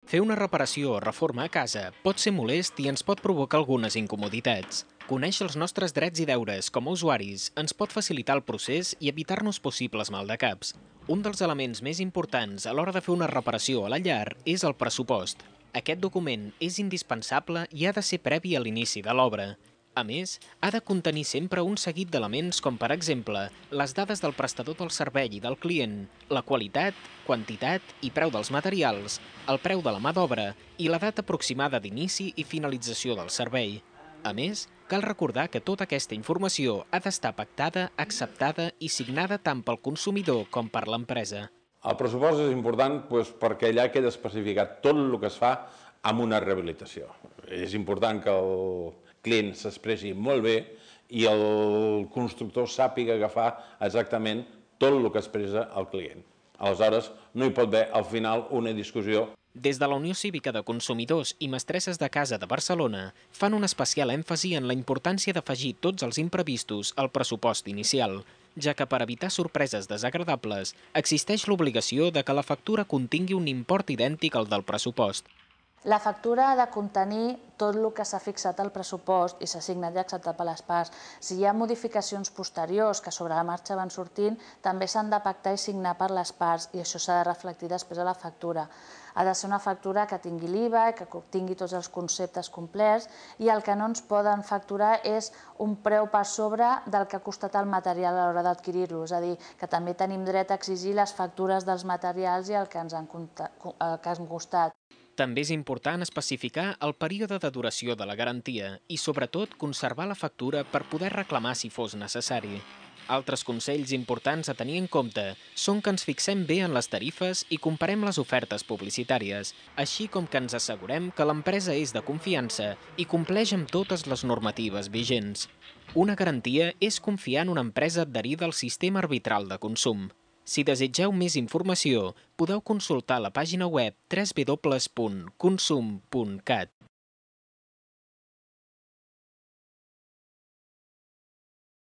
Fer una reparació o reforma a casa pot ser molest i ens pot provocar algunes incomoditats. Conèixer els nostres drets i deures com a usuaris ens pot facilitar el procés i evitar-nos possibles maldecaps. Un dels elements més importants a l'hora de fer una reparació a la llar és el pressupost. Aquest document és indispensable i ha de ser previ a l'inici de l'obra. A més, ha de contenir sempre un seguit d'elements com, per exemple, les dades del prestador del servei i del client, la qualitat, quantitat i preu dels materials, el preu de la mà d'obra i la data aproximada d'inici i finalització del servei. A més, cal recordar que tota aquesta informació ha d'estar pactada, acceptada i signada tant pel consumidor com per l'empresa. El pressupost és important perquè allà queda especificat tot el que es fa amb una rehabilitació. És important que el client s'expressi molt bé i el constructor sàpiga agafar exactament tot el que expressa el client. Aleshores, no hi pot haver al final una discussió. Des de la Unió Cívica de Consumidors i Mestresses de Casa de Barcelona fan un especial èmfasi en la importància d'afegir tots els imprevistos al pressupost inicial, ja que per evitar sorpreses desagradables existeix l'obligació de que la factura contingui un import idèntic al del pressupost. La factura ha de contenir tot el que s'ha fixat al pressupost i s'ha signat i acceptat per les parts. Si hi ha modificacions posteriors que sobre la marxa van sortint, també s'han de pactar i signar per les parts i això s'ha de reflectir després a la factura. Ha de ser una factura que tingui l'IVA, que tingui tots els conceptes complets i el que no ens poden facturar és un preu per sobre del que ha costat el material a l'hora d'adquirir-lo. És a dir, que també tenim dret a exigir les factures dels materials i el que ens han costat. També és important especificar el període de duració de la garantia i, sobretot, conservar la factura per poder reclamar si fos necessari. Altres consells importants a tenir en compte són que ens fixem bé en les tarifes i comparem les ofertes publicitàries, així com que ens assegurem que l'empresa és de confiança i compleix amb totes les normatives vigents. Una garantia és confiar en una empresa adherida al sistema arbitral de consum. Si desitgeu més informació, podeu consultar la pàgina web www.consum.cat.